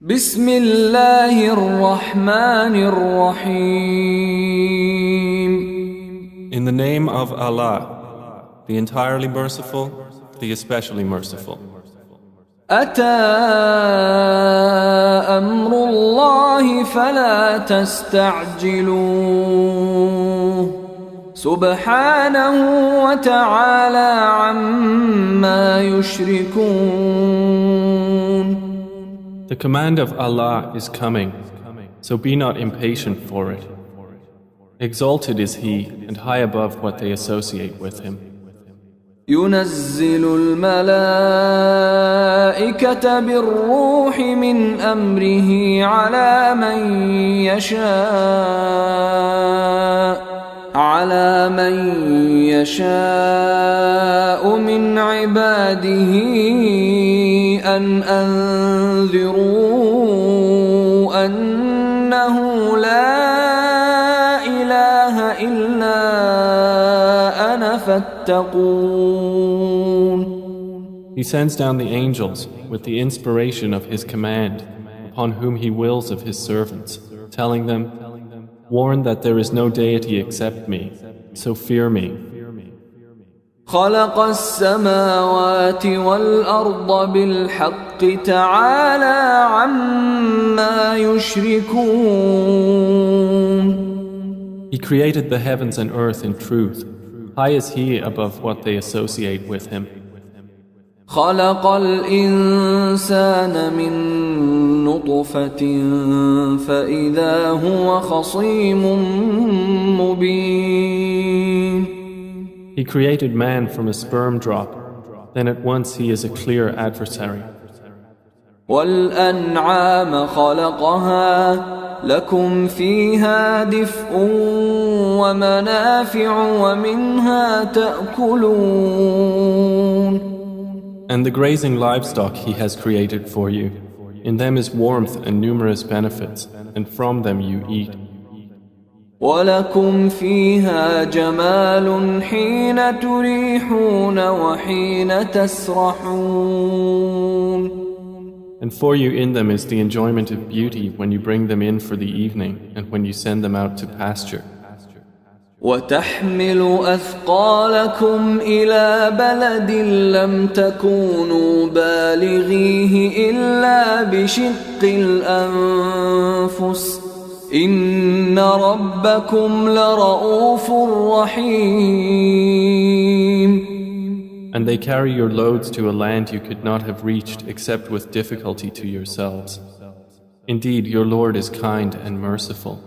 بسم الله الرحمن الرحيم. In the name of Allah, the entirely merciful, the especially merciful. أتى أمر الله فلا تستعجلوه سبحانه وتعالى عما يشركون. The command of Allah is coming, so be not impatient for it. Exalted is He and high above what they associate with Him. ينزل الملائكة بالروح من أمره على من يشاء من عباده أن أنذروا أنه لا إله إلا أنا فاتقون. He sends down the angels with the inspiration of His command upon whom He wills of His servants, telling them, warn that there is no deity except me, so fear me. خلق السماوات والأرض بالحق تعالى عما يشركون. He created the heavens and earth in truth. High is He above what they associate with Him. خلق الإنسان من نطفة فإذا هو خصيم مبين. He created man from a sperm drop, then at once he is a clear adversary. والأنعام خلقها لكم فيها دفء ومنافع ومنها تأكلون. And the grazing livestock He has created for you. In them is warmth and numerous benefits, and from them you eat. ولكم فيها جمال حين تريحون وحين تسرحون. And for you in them is the enjoyment of beauty when you bring them in for the evening and when you send them out to pasture. وتحمل أثقالكم إلى بلد لم تكونوا بالغيه إلا بشق الأنفس إن ربكم لرؤوف رحيم. And they carry your loads to a land you could not have reached except with difficulty to yourselves. Indeed, your Lord is kind and merciful.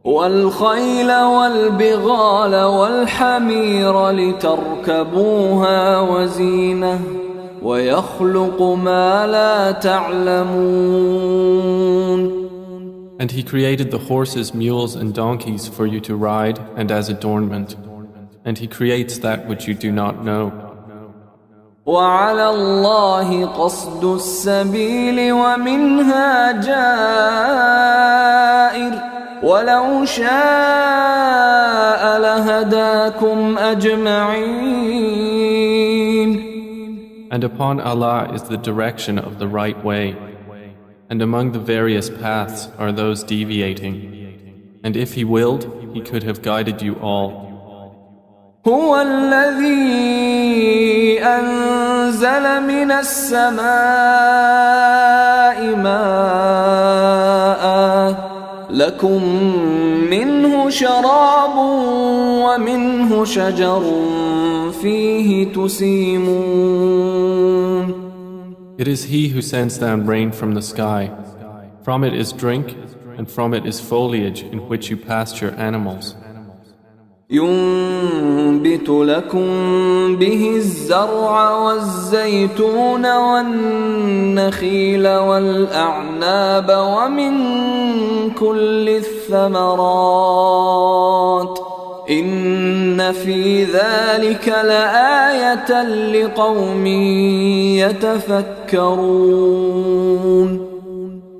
والخيل والبغال والحمير لتركبوها وزينة ويخلق ما لا تعلمون. And He created the horses, mules and donkeys for you to ride and as adornment. And He creates that which you do not know. وعلى الله قصد السبيل ومنها جائر ولو شاء لهداكم أجمعين. And upon Allah is the direction of the right way. And among the various paths are those deviating. And if He willed, He could have guided you all. هو الذي أنزل من السماء ماء لكم منه شراب ومنه شجر فيه تسيمون. It is He who sends down rain from the sky. From it is drink, and from it is foliage in which you pasture animals. ينبت لكم به الزرع والزيتون والنخيل والأعناب ومن كل الثمرات إن في ذلك لآية لقوم يتفكرون.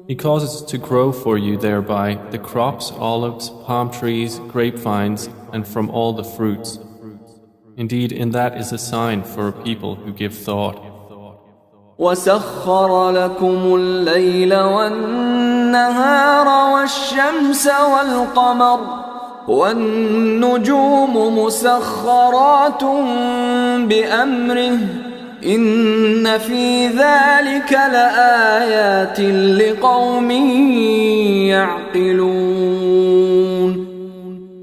He causes to grow for you thereby the crops, olives, palm trees, grapevines, and from all the fruits. Indeed, in that is a sign for a people who give thought. وسخر لكم الليل والنهار والشمس والقمر والنجوم مسخرات بأمره إن في ذلك لآيات لقوم يعقلون.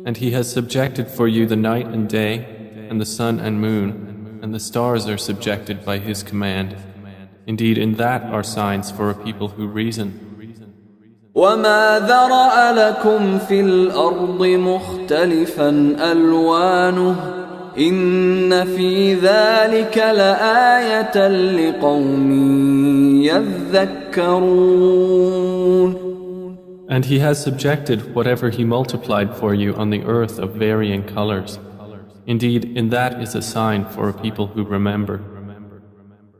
And He has subjected for you the night and day, and the sun and moon, and the stars are subjected by His command. Indeed, in that are signs for a people who reason. وما ذرأ لكم في الأرض مختلفا ألوانه إن في ذلك لآية لقوم يذكرون. And He has subjected whatever He multiplied for you on the earth of varying colors. Indeed, in that is a sign for a people who remember.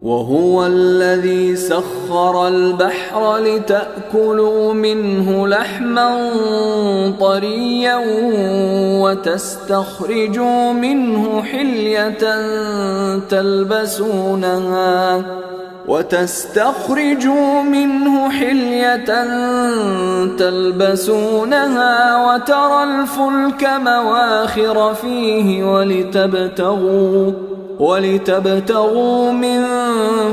وهو الذي سخر البحر لتأكلوا منه لحما طريا وتستخرجوا منه حلية تلبسونها وترى الفلك مواخر فيه ولتبتغوا من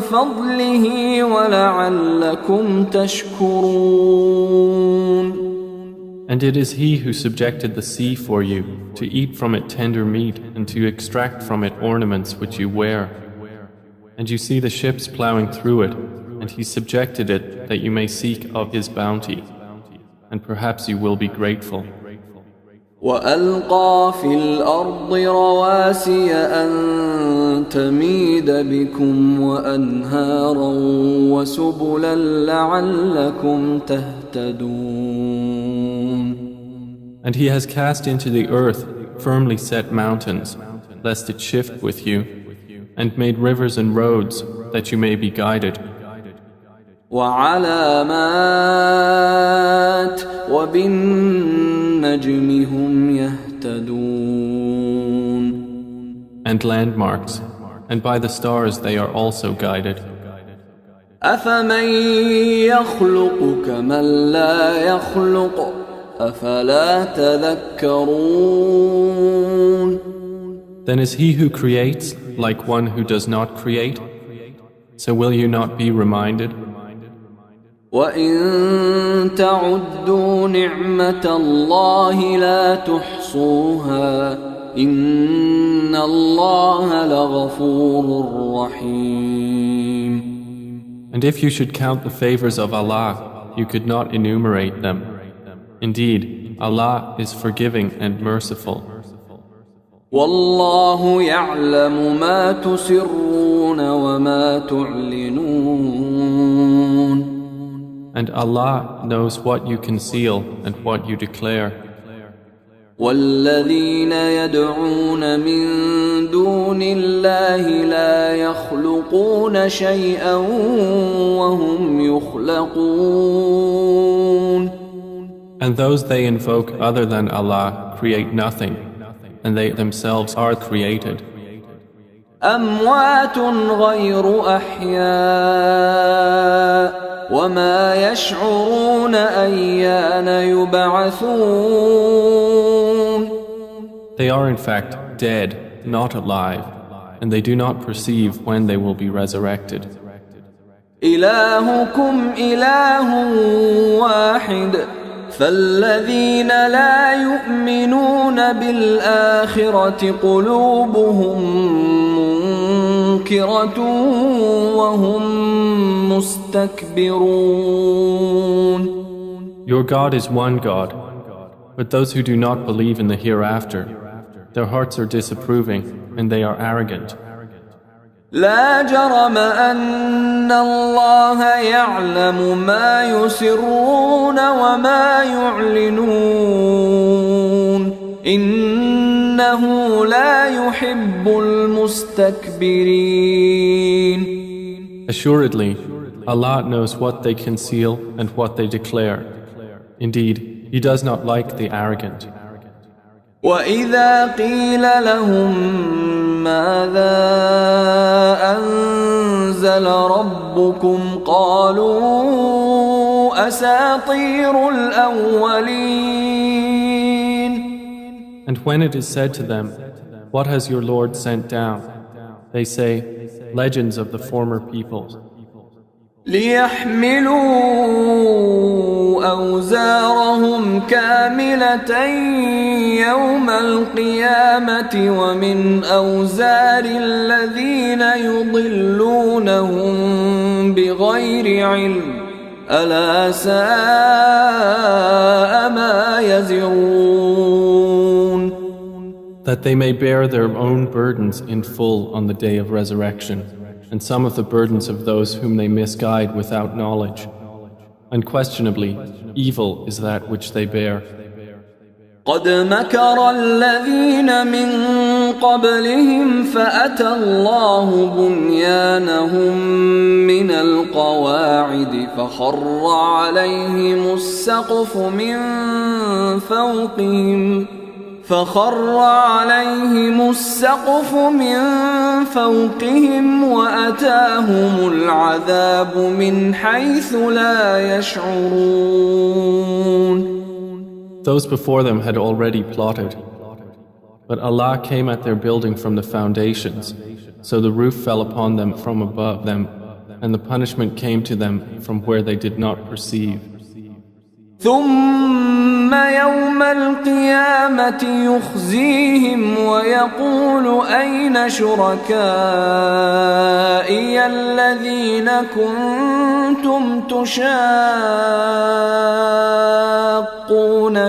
فضله ولعلكم تشكرون. And it is He who subjected the sea for you, to eat from it tender meat and to extract from it ornaments which you wear. And you see the ships plowing through it, and He subjected it that you may seek of His bounty, and perhaps you will be grateful. وألقى في الأرض رواسي أن تميد بكم وأنهارا وسبلا لعلكم تهتدون. And He has cast into the earth firmly set mountains, lest it shift with you, and made rivers and roads that you may be guided. وعلامات وبالنجم هم يهتدون. And landmarks, and by the stars they are also guided. أفمن يخلق كمن لا يخلق أفلا تذكرون. Then is He who creates like one who does not create? So will you not be reminded? وَإِن تَعُدُّوا نِعْمَةَ اللَّهِ لَا تُحْصُوهَا إِنَّ اللَّهَ لَغَفُورٌ رَحِيمٌ. And if you should count the favors of Allah, you could not enumerate them. Indeed, Allah is forgiving and merciful. وَاللَّهُ يَعْلَمُ مَا تُسِرُّونَ وَمَا تُعْلِنُونَ. And Allah knows what you conceal and what you declare. وَالَّذِينَ يَدْعُونَ مِن دُونِ اللَّهِ لَا يَخْلُقُونَ شَيْئًا وَهُمْ يُخْلَقُونَ. And those they invoke other than Allah create nothing, and they themselves are created. أَمْوَاتٌ غَيْرُ أَحْيَاءٍ وَمَا يَشْعُرُونَ أَيَّانَ يُبْعَثُونَ. They are in fact dead, not alive, and they do not perceive when they will be resurrected. إِلَٰهُكُمْ إِلَٰهٌ واحد فالذين لا يؤمنون بالآخرة قلوبهم منكرة وهم مستكبرون. Your God is one God, but those who do not believe in the hereafter, their hearts are disapproving and they are arrogant. لا جرم أن الله يعلم ما يسرون وما يعلنون إنه لا يحب المستكبرين. Assuredly, Allah knows what they conceal and what they declare. Indeed, He does not like the arrogant. وَإِذَا قِيلَ لَهُم مَّاذَا أنزل ربكم قالوا أساطير الأولين. And when it is said to them, what has your Lord sent down? They say, legends of the former peoples. ليحملوا أوزارهم كاملة يوم القيامة ومن أوزار الذين يضلونهم بغير علم ألا ساء ما يزرون. That they may bear their own burdens in full on the day of resurrection, and some of the burdens of those whom they misguide without knowledge. Unquestionably, evil is that which they bear. قد مكر الذين من قبلهم فأتى الله بنيانهم من القواعد فخر عليهم السقف من فوقهم وأتاهم العذاب من حيث لا يشعرون. Those before them had already plotted, but Allah came at their building from the foundations, so the roof fell upon them from above them, and the punishment came to them from where they did not perceive. ثم يوم القيامة يخزيهم ويقول أين شركائي الذين كنتم تشاقون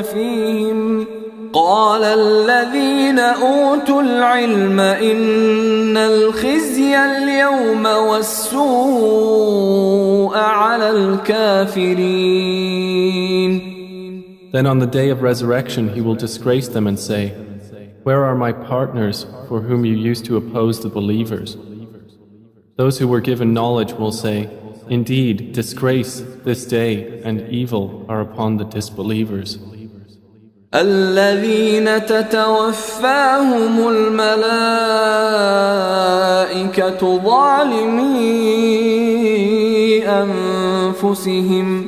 فيهم قال الذين أوتوا العلم إن الخزي اليوم والسوء على الكافرين. Then on the day of resurrection he will disgrace them and say, where are my partners for whom you used to oppose the believers? Those who were given knowledge will say, indeed, disgrace this day and evil are upon the disbelievers. الذين تتوفاهم الملائكة ظالمي أنفسهم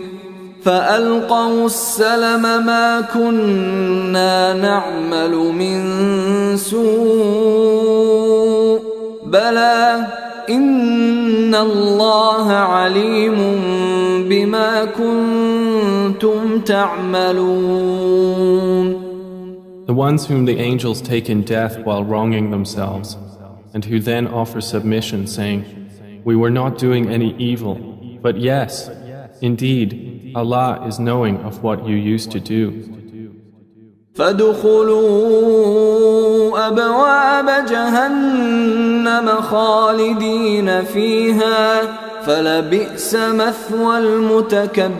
فألقوا السلم ما كنا نعمل من سوء بلى إن الله عليم بما كنتم تعملون. The ones whom the angels take in death while wronging themselves, and who then offer submission, saying, we were not doing any evil, but yes, indeed, Allah is knowing of what you used to do. فادخلوا أبواب جهنم خالدين فيها فلبئس مثوى المتكبرين.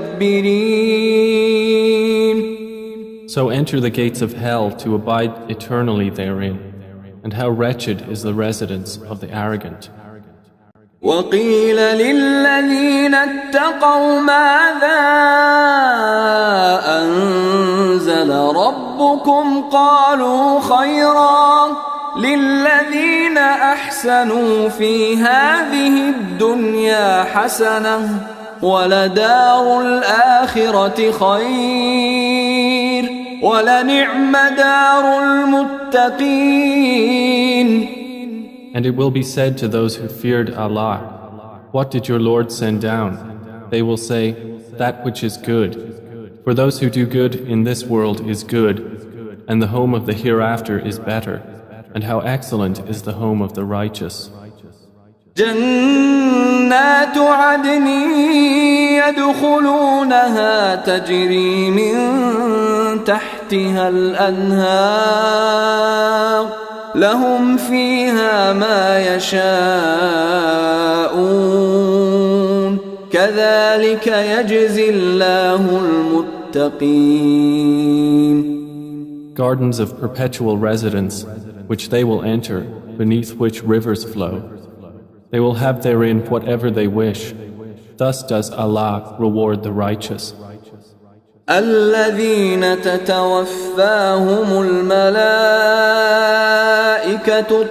So enter the gates of hell to abide eternally therein, and how wretched is the residence of the arrogant. وقيل للذين اتقوا ماذا أنزل ربكم قالوا خيرا للذين أحسنوا في هذه الدنيا حسنة ولدار الآخرة خير ولنعم دار المتقين. And it will be said to those who feared Allah, what did your Lord send down? They will say, that which is good. For those who do good in this world is good, and the home of the hereafter is better, and how excellent is the home of the righteous. جنات عدن يدخلونها تجري من تحتها الأنهار لهم فيها ما يشاءون كذلك يجزي الله المتقين. Gardens of perpetual residence, which they will enter, beneath which rivers flow. They will have therein whatever they wish. Thus does Allah reward the righteous. الذين تتوفاهم الملائكة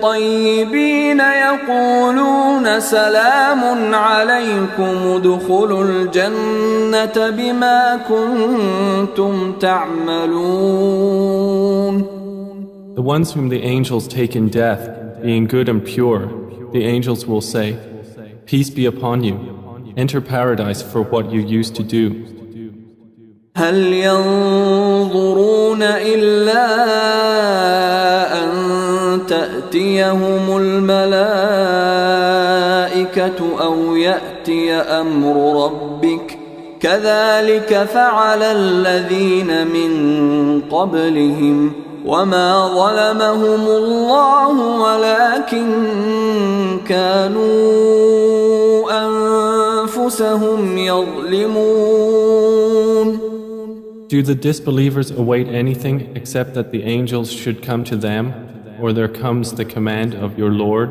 طيبين يقولون سلام عليكم ادخلوا الجنة بما كنتم تعملون. The ones whom the angels take in death, being good and pure, the angels will say, Peace be upon you, enter paradise for what you used to do. هل ينظرون إلا أن تأتيهم الملائكة أو يأتي أمر ربك كذلك فعل الذين من قبلهم وما ظلمهم الله ولكن كانوا أنفسهم يظلمون. Do the disbelievers await anything except that the angels should come to them, or there comes the command of your Lord?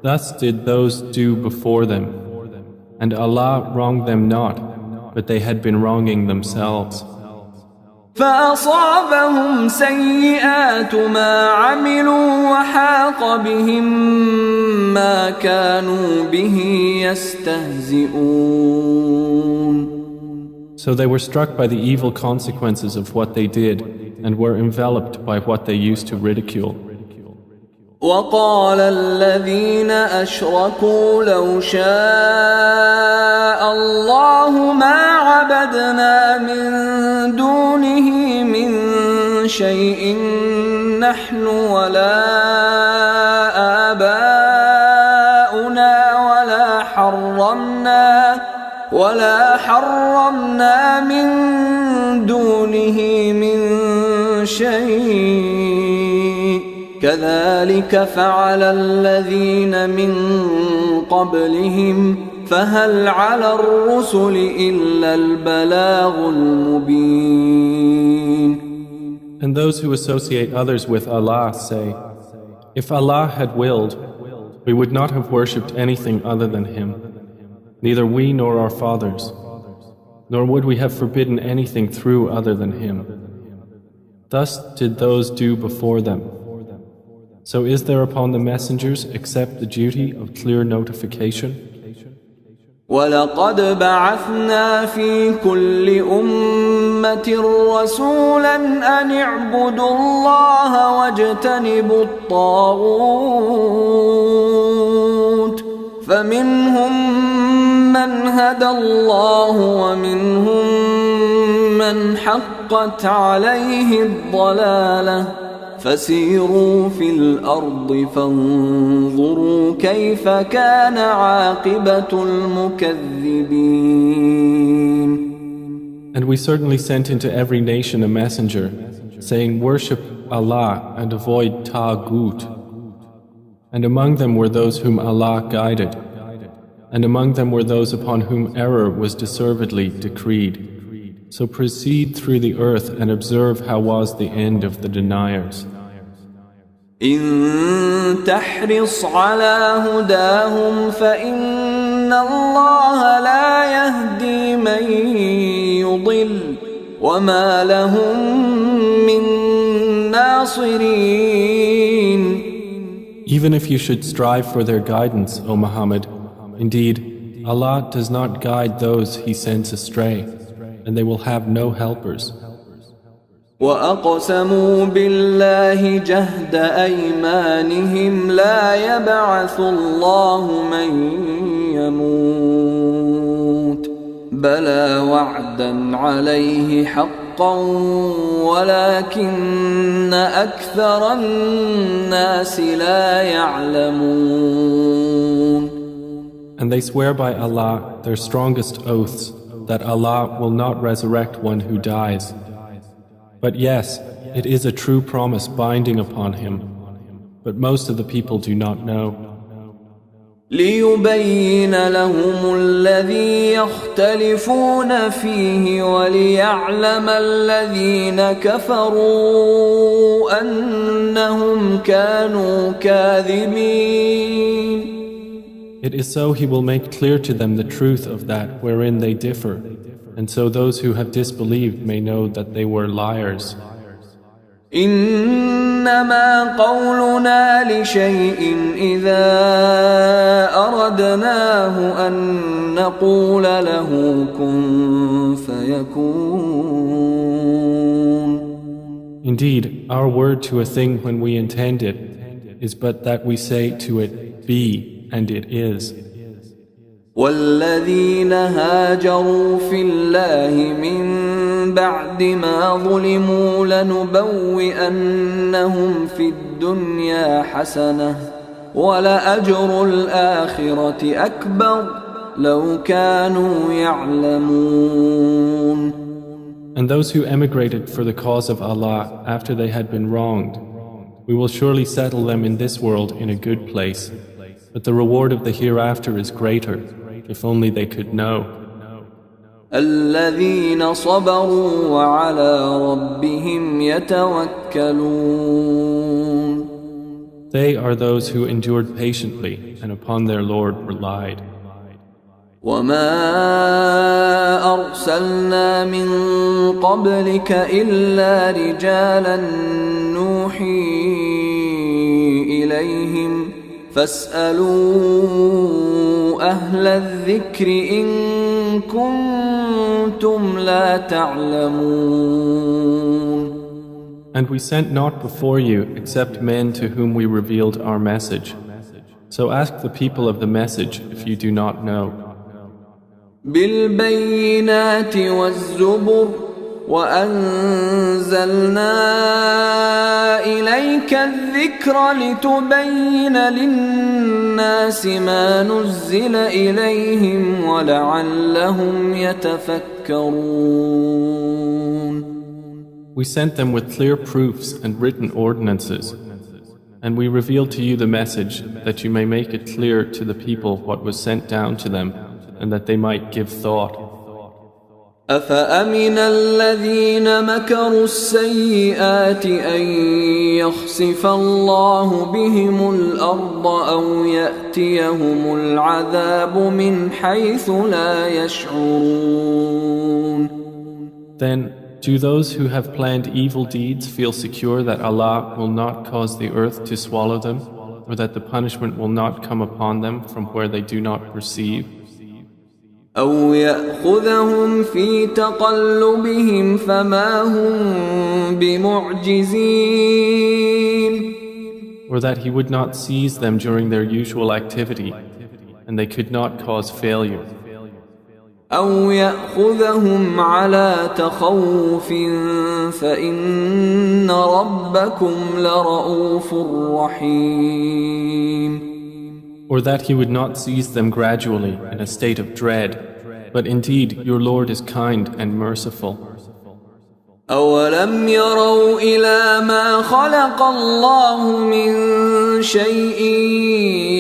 Thus did those do before them. And Allah wronged them not, but they had been wronging themselves. فأصابهم سيئات ما عملوا وحاق بهم ما كانوا به يستهزئون. So they were struck by the evil consequences of what they did and were enveloped by what they used to ridicule. وقال الذين أشركوا لو شاء الله ما عبدنا من دونه من شيء نحن ولا آباؤنا ولا حرمنا من دونه من شيء كذلك فعل الذين من قبلهم فهل على الرسل إلا البلاغ المبين. And those who associate others with Allah say, If Allah had willed, we would not have worshipped anything other than Him, neither we nor our fathers, nor would we have forbidden anything through other than Him. Thus did those do before them. So is there upon the messengers except the duty of clear notification? وَلَقَدْ بَعَثْنَا فِي كُلِّ أُمَّةٍ رَسُولًا أَنِ اعْبُدُوا اللَّهَ وَاجْتَنِبُوا الطَّاغُوتَ فَمِنْهُمْ مَنْ هَدَى اللَّهُ وَمِنْهُمْ مَنْ حَقَّتْ عَلَيْهِ الضَّلَالَةُ فسيروا في الأرض فانظروا كيف كان عاقبة المكذبين. And we certainly sent into every nation a messenger, saying, Worship Allah and avoid Taghut. And among them were those whom Allah guided, and among them were those upon whom error was deservedly decreed. So proceed through the earth and observe how was the end of the deniers. إن تحرص على هداهم فإن الله لا يهدي من يضل وما لهم من ناصرين. Even if you should strive for their guidance, O Muhammad, indeed, Allah does not guide those He sends astray, and they will have no helpers. وَأَقْسَمُوا بِاللَّهِ جَهْدَ أَيْمَانِهِمْ لَا يَبْعَثُ اللَّهُ مَن يَمُوتُ بَلَى وَعْدًا عَلَيْهِ حَقًّا وَلَكِنَّ أَكْثَرَ النَّاسِ لَا يَعْلَمُونَ. And they swear by Allah their strongest oaths that Allah will not resurrect one who dies. But yes, it is a true promise binding upon him, but most of the people do not know. لِيُبَيِّنَ لَهُمُ الَّذِي يَخْتَلِفُونَ فِيهِ وَلِيَعْلَمَ الَّذِينَ كَفَرُوا أَنَّهُمْ كَانُوا كَاذِبِينَ. It is so He will make clear to them the truth of that wherein they differ, And so those who have disbelieved may know that they were liars. إنما قولنا لشيء إذا أردناه أن نقول له كن فيكون. Indeed, our word to a thing when we intend it is but that we say to it, be, and it is. والذين هاجروا في الله من بعد ما ظلموا لنبوئنهم في الدنيا حسنة ولأجر الآخرة أكبر لو كانوا يعلمون. And those who emigrated for the cause of Allah after they had been wronged, we will surely settle them in this world in a good place, but the reward of the hereafter is greater, if only they could know. الذين صبروا وعلى ربهم يتوكلون. They are those who endured patiently and upon their Lord relied. وما أرسلنا من قبلك إلا رجالا نوحي إليهم فاسألوا أهل الذكر إن كنتم لا تعلمون. And we sent not before you except men to whom we revealed our message. So ask the people of the message if you do not know. بالبينات والزبر وأنزلنا إليك الذكر لتبين للناس ما نزل إليهم ولعلهم يتفكرون. We sent them with clear proofs and written ordinances, and we revealed to you the message that you may make it clear to the people what was sent down to them, and that they might give thought. أفأمن الذين مكروا السيئات أن يخسف الله بهم الأرض أو يأتيهم العذاب من حيث لا يشعرون. Then, do those who have planned evil deeds feel secure that Allah will not cause the earth to swallow them, or that the punishment will not come upon them from where they do not perceive? أو يأخذهم في تقلبهم فما هم بمعجزين. Or that He would not seize them during their usual activity, and they could not cause failure. أو يأخذهم على تخوف فإن ربكم لرؤوف رحيم. Or that He would not seize them gradually in a state of dread, but indeed your Lord is kind and merciful. أولم يروا إلى ما خلق الله من شيء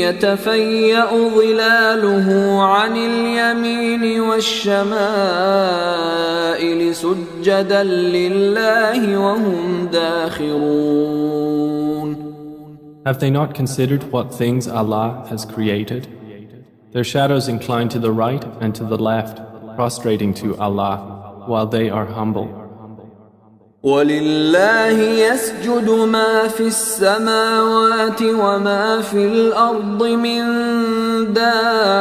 يتفيأ ظلاله عن اليمين والشمائل سجدا لله وهم داخرون. Have they not considered what things Allah has created? Their shadows incline to the right and to the left, prostrating to Allah, while they are humble. ولله يسجد ما في السماوات وما في الأرض من دابة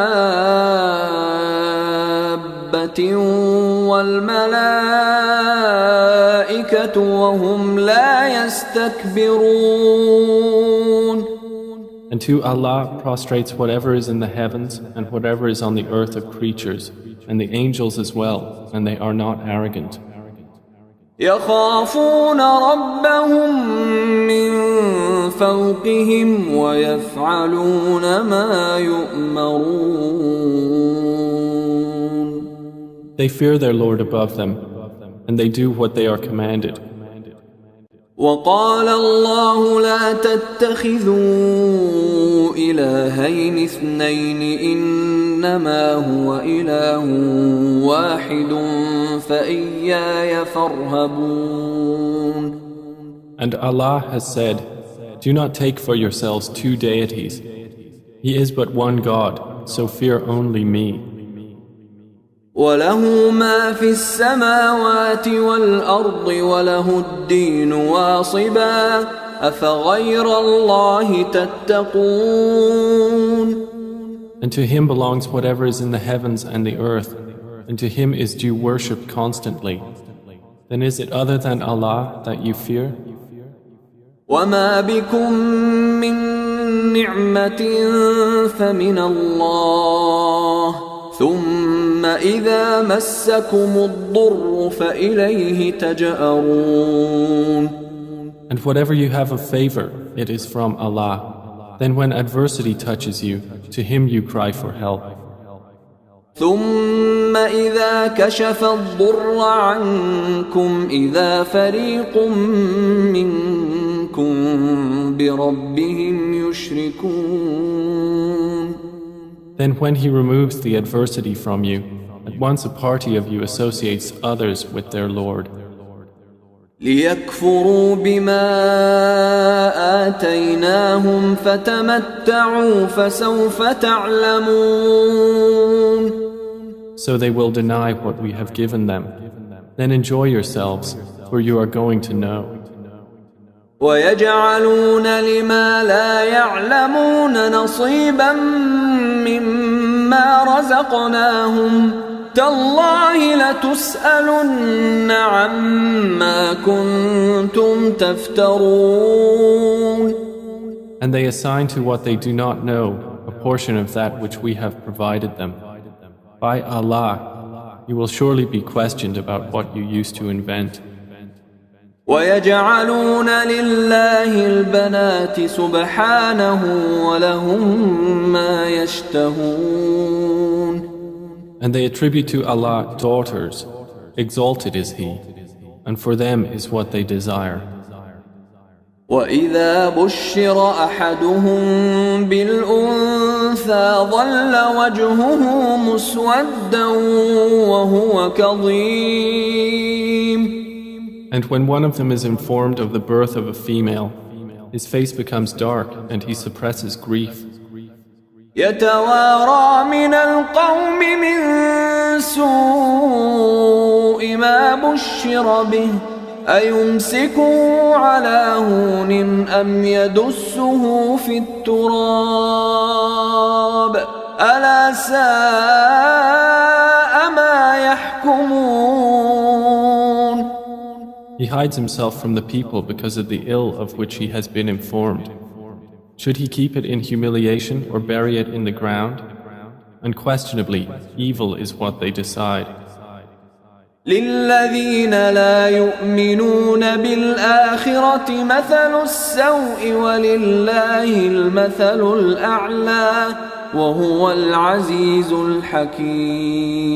والملائكة وهم لا يستكبرون. And to Allah prostrates whatever is in the heavens and whatever is on the earth of creatures, and the angels as well, and they are not arrogant. يخافون ربهم من فوقهم ويفعلون ما يؤمرون. They fear their Lord above them, and they do what they are commanded. وقال الله لا تتخذوا إلهين اثنين إنما هو إله واحد فإياي فارهبون. And Allah has said, do not take for yourselves two deities. He is but one God, so fear only me. وله ما في السماوات والأرض وله الدين واصبا أفغير الله تتقون. And to him belongs whatever is in the heavens and the earth, and to him is due worship constantly. Then is it other than Allah that you fear? وما بكم من نعمة فمن الله ثم إذا مسكم الضر فإليه تجأرون. And whatever you have of favor, it is from Allah. Then when adversity touches you, to him you cry for help. ثم إذا كشف الضر عنكم إذا فريق منكم بربهم يشركون. Then when he removes the adversity from you, at once a party of you associates others with their Lord. ليكفروا بما آتيناهم فتمتعوا فسوف تعلمون. So they will deny what we have given them. Then enjoy yourselves, for you are going to know. ويجعلون لما لا يعلمون نصيبا مما رزقناهم تالله لتسألن عما كنتم تفترون. And they assign to what they do not know a portion of that which we have provided them. By Allah, you will surely be questioned about what you used to invent. ويجعلون لله البنات سبحانه ولهم ما يشتهون. And they attribute to Allah daughters, exalted is He, and for them is what they desire. وإذا بشر أحدهم بالأنثى ظل وجهه مسودا وهو كظيم. And when one of them is informed of the birth of a female, his face becomes dark and he suppresses grief. يتوارى من القوم من سوء ما بشر به أيمسكه على هون أم يدسه في التراب ألا ساء ما يحكمون. He hides himself from the people because of the ill of which he has been informed. Should he keep it in humiliation or bury it in the ground? Unquestionably, evil is what they decide. للذين لا يؤمنون بالآخرة مثل السوء ولله المثل الأعلى وهو العزيز الحكيم.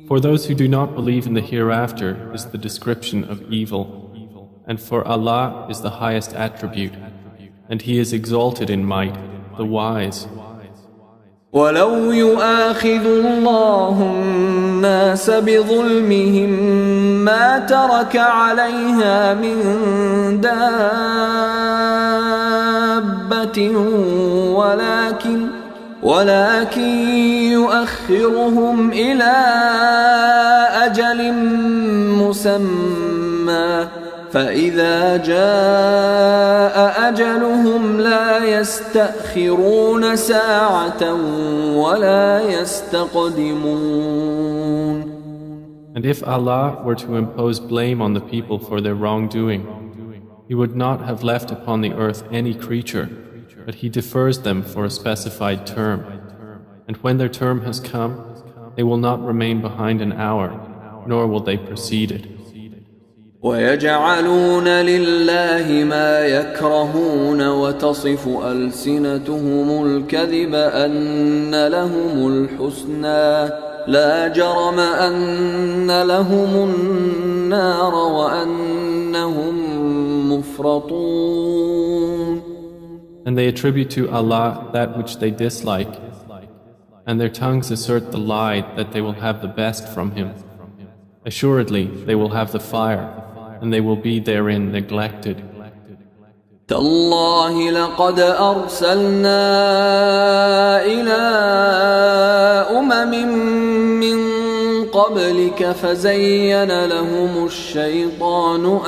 For those who do not believe in the hereafter is the description of evil, and for Allah is the highest attribute, and He is exalted in might, the wise. ولو يؤاخذ الله الناس بظلمهم ما ترك عليها من دابة ولكن يؤخرهم إلى أجل مسمى فإذا جاء أجلهم لا يستأخرون ساعة ولا يستقدمون. And if Allah were to impose blame on the people for their wrongdoing, He would not have left upon the earth any creature, but He defers them for a specified term. And when their term has come, they will not remain behind an hour, nor will they precede it. ويجعلون لله ما يكرهون وتصف ألسنتهم الكذب أن لهم الحسنى لا جرم أن لهم النار وأنهم مفرطون. And they attribute to Allah that which they dislike, and their tongues assert the lie that they will have the best from Him. Assuredly, they will have the fire, and they will be therein neglected. تالله لقد أرسلنا إلى أمم من قبلك فزين لهم الشيطان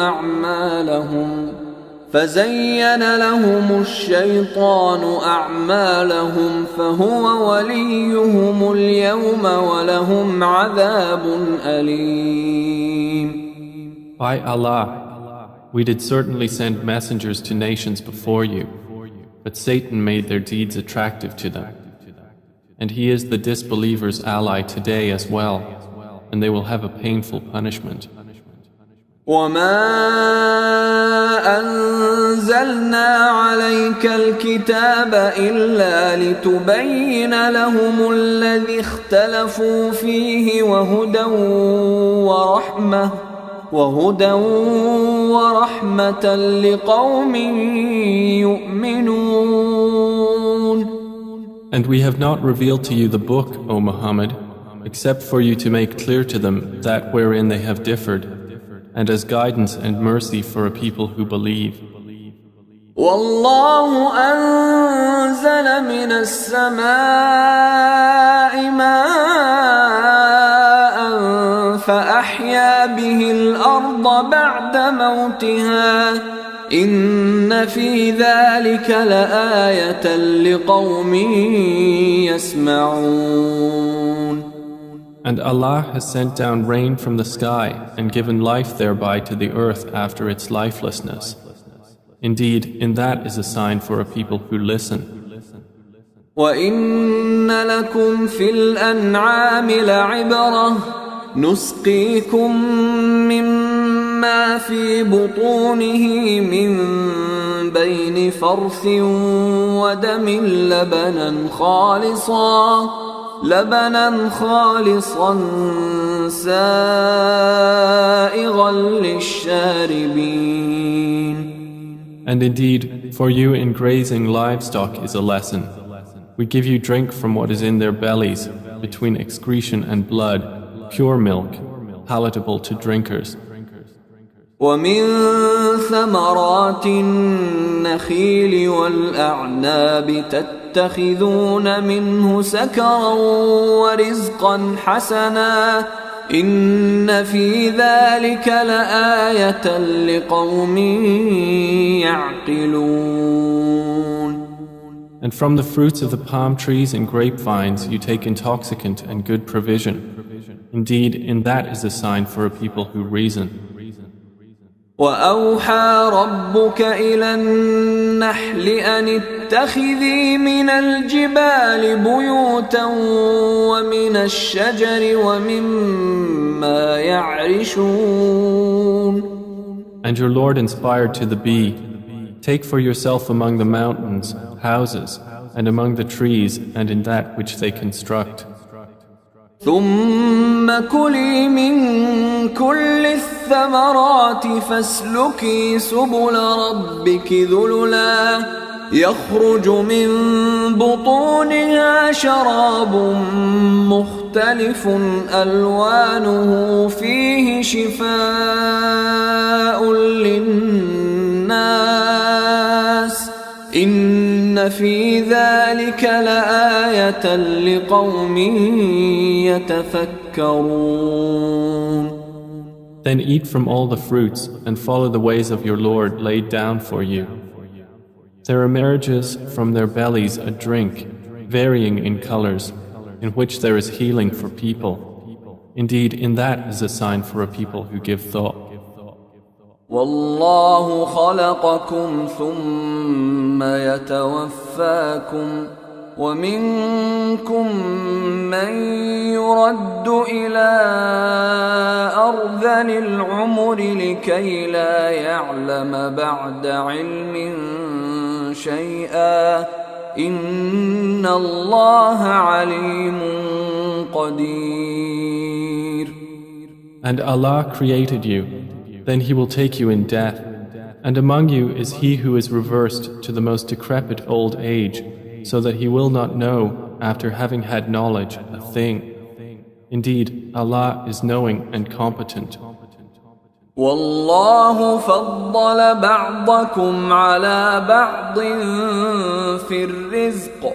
أعمالهم فهو وليهم اليوم ولهم عذاب أليم. By Allah, we did certainly send messengers to nations before you, but Satan made their deeds attractive to them. And he is the disbelievers' ally today as well, and they will have a painful punishment. وما أنزلنا عليك الكتاب إلا لتبين لهم الذي اختلفوا فيه وهدى ورحمة لقوم يؤمنون. And we have not revealed to you the book, O Muhammad, except for you to make clear to them that wherein they have differed, and as guidance and mercy for a people who believe. والله أنزل من السماء ماء فأحيا به الأرض بعد موتها إن في ذلك لآية لقوم يسمعون. And Allah has sent down rain from the sky and given life thereby to the earth after its lifelessness. Indeed, in that is a sign for a people who listen. وَإِنَّ لَكُمْ فِي الْأَنْعَامِ لَعِبْرَةً نُسْقِيكُم مِّمَّا فِي بُطُونِهِ مِن بَيْنِ فَرْثٍ وَدَمٍ لبنا خالصا سائغا للشاربين. And indeed, for you in grazing livestock is a lesson. We give you drink from what is in their bellies, between excretion and blood, pure milk, palatable to drinkers. ومن ثمرات النخيل والأعناب تتخذون منه سكرا ورزقا حسنا إن في ذلك لآية لقوم يعقلون. And from the fruits of the palm trees and grapevines you take intoxicant and good provision. Indeed, in that is a sign for a people who reason. وأوحى ربك إلى النحل أن اتخذي من الجبال بيوتا ومن الشجر ومما يعرشون. And your Lord inspired to the bee, take for yourself among the mountains houses, and among the trees and in that which they construct. ثم كلي من كل الثمرات فاسلكي سبل ربك ذللا يخرج من بطونها شراب مختلف ألوانه فيه شفاء للناس إن في ذلك لآية لقوم يتفكرون. Then eat from all the fruits and follow the ways of your Lord laid down for you. There emerges from their bellies a drink, varying in colors, in which there is healing for people. Indeed, in that is a sign for a people who give thought. والله خلقكم ثم يتوفاكم ومنكم من يرد إلى أرذل العمر لكي لا يعلم بعد علم شيئا إن الله عليم قدير. And Allah created you. Then He will take you in death, and among you is he who is reversed to the most decrepit old age, so that he will not know, after having had knowledge, a thing. Indeed, Allah is knowing and competent. والله فضل بعضكم على بعض في الرزق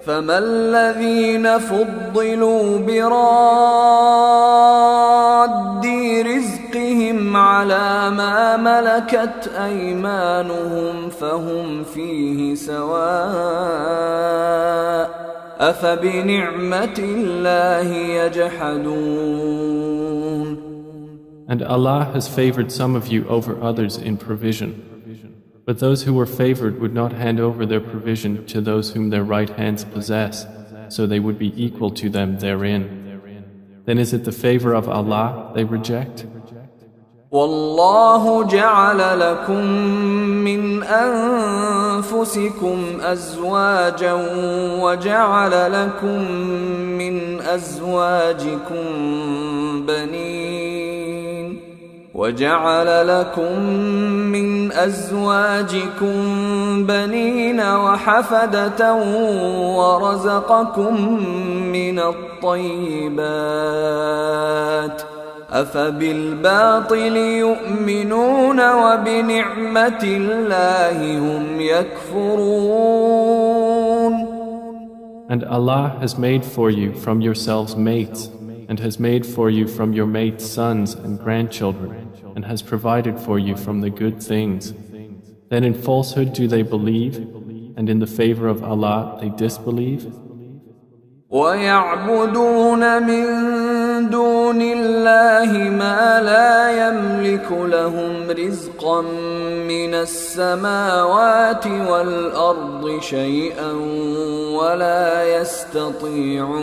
فما الذين فضلوا براد رزقهم على ما ملكت أيمانهم فهم فيه سواء أفبنعمة الله يجحدون. And Allah has favored some of you over others in provision. But those who were favored would not hand over their provision to those whom their right hands possess, so they would be equal to them therein. Then is it the favor of Allah they reject? والله جعل لكم من أنفسكم أزواجا وجعل لكم من أزواجكم بنين وحفدة ورزقكم من الطيبات أفبالباطل يؤمنون وبنعمة الله هم يكفرون. And Allah has made for you from yourselves mates, and has made for you from your mates sons and grandchildren, and has provided for you from the good things. Then in falsehood do they believe, and in the favor of Allah they disbelieve? وَيَعْبُدُونَ مِن دُونِ اللَّهِ مَا لَا يَمْلِكُ لَهُمْ رِزْقًا مِّنَ السَّمَاوَاتِ وَالْأَرْضِ شَيْئًا وَلَا يَسْتَطِيعُونَ.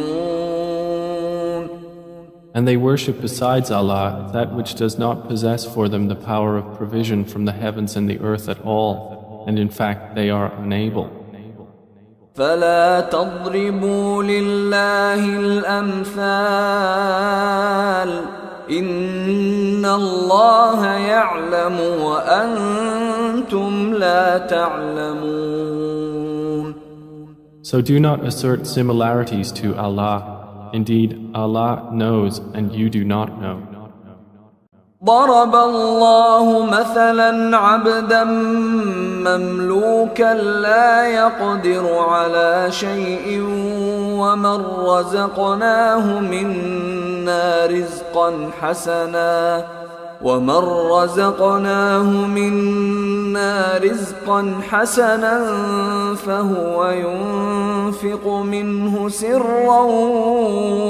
And they worship besides Allah that which does not possess for them the power of provision from the heavens and the earth at all, and in fact they are unable. فلا تضربوا لله الأمثال إن الله يعلم وأنتم لا تعلمون. So do not assert similarities to Allah. Indeed, Allah knows and you do not know. ضرب الله مثلا عبدا مملوكا لا يقدر على شيء ومن رزقناه منا رزقا حسنا فهو ينفق منه سرا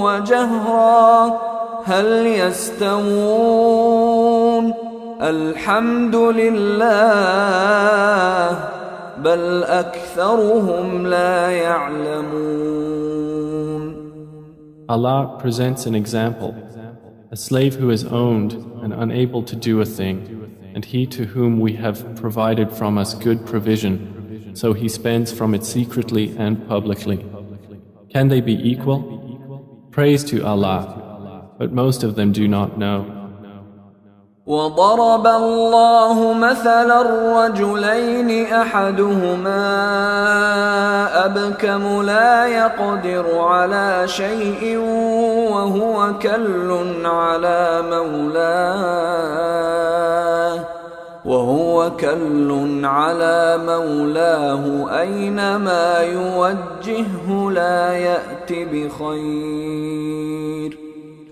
وجهرا هل يستوون الحمد لله بل أكثرهم لا يعلمون. Allah presents an example. A slave who is owned and unable to do a thing, and he to whom we have provided from us good provision, so he spends from it secretly and publicly. Can they be equal? Praise to Allah, but most of them do not know. وضرب الله مثلا الرجلين أحدهما أبكم لا يقدر على شيء وهو كل على مولاه أينما يوجهه لا يأت بخير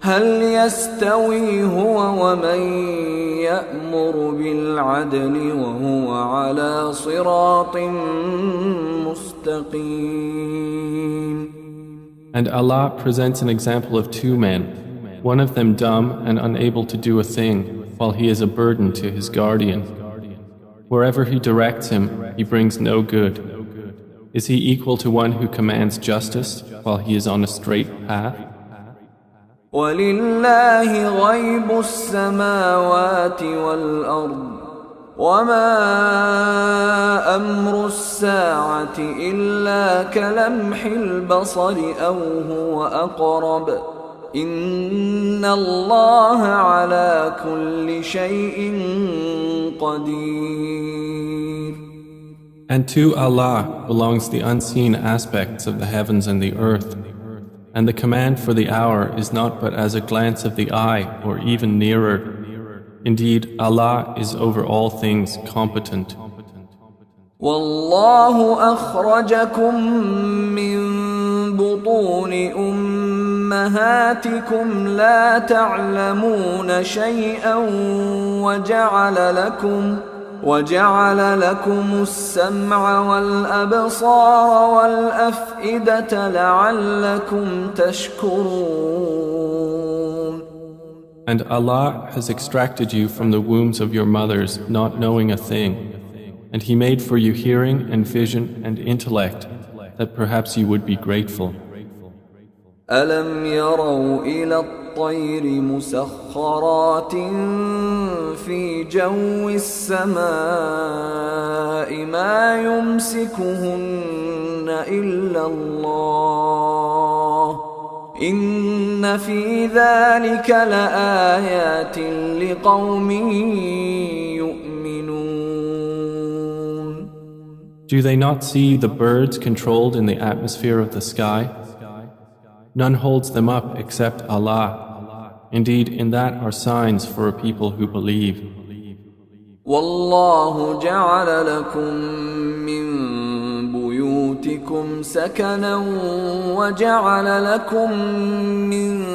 هل يستوي هو ومن يأمر بالعدل وهو على صراط مستقيم. And Allah presents an example of two men, one of them dumb and unable to do a thing, while he is a burden to his guardian. Wherever he directs him, he brings no good. Is he equal to one who commands justice while he is on a straight path? وَلِلَّهِ غَيْبُ السَّمَاوَاتِ وَالْأَرْضِ وَمَا أَمْرُ السَّاعَةِ إِلَّا كَلَمْحِ الْبَصَرِ أَوْ هُوَ أَقْرَبُ إِنَّ اللَّهَ عَلَى كُلِّ شَيْءٍ قَدِيرٌ. And to Allah belongs the unseen aspects of the heavens and the earth. And the command for the hour is not but as a glance of the eye or even nearer. Indeed, Allah is over all things competent. والله أخرجكم من بطون أمهاتكم لا تعلمون شيئا وجعل لكم السمع والأبصار والأفئدة لعلكم تشكرون. And Allah has extracted you from the wombs of your mothers, not knowing a thing. And He made for you hearing and vision and intellect, that perhaps you would be grateful. ألم يروا إلى الطير مسخرات في جو السماء ما يمسكهن إلا الله إن في ذلك لآيات لقوم يؤمنون. Do they not see the birds controlled in the atmosphere of the sky? None holds them up except Allah. Indeed, in that are signs for a people who believe. والله جعل لكم من بيوتكم سكنا وجعل لكم من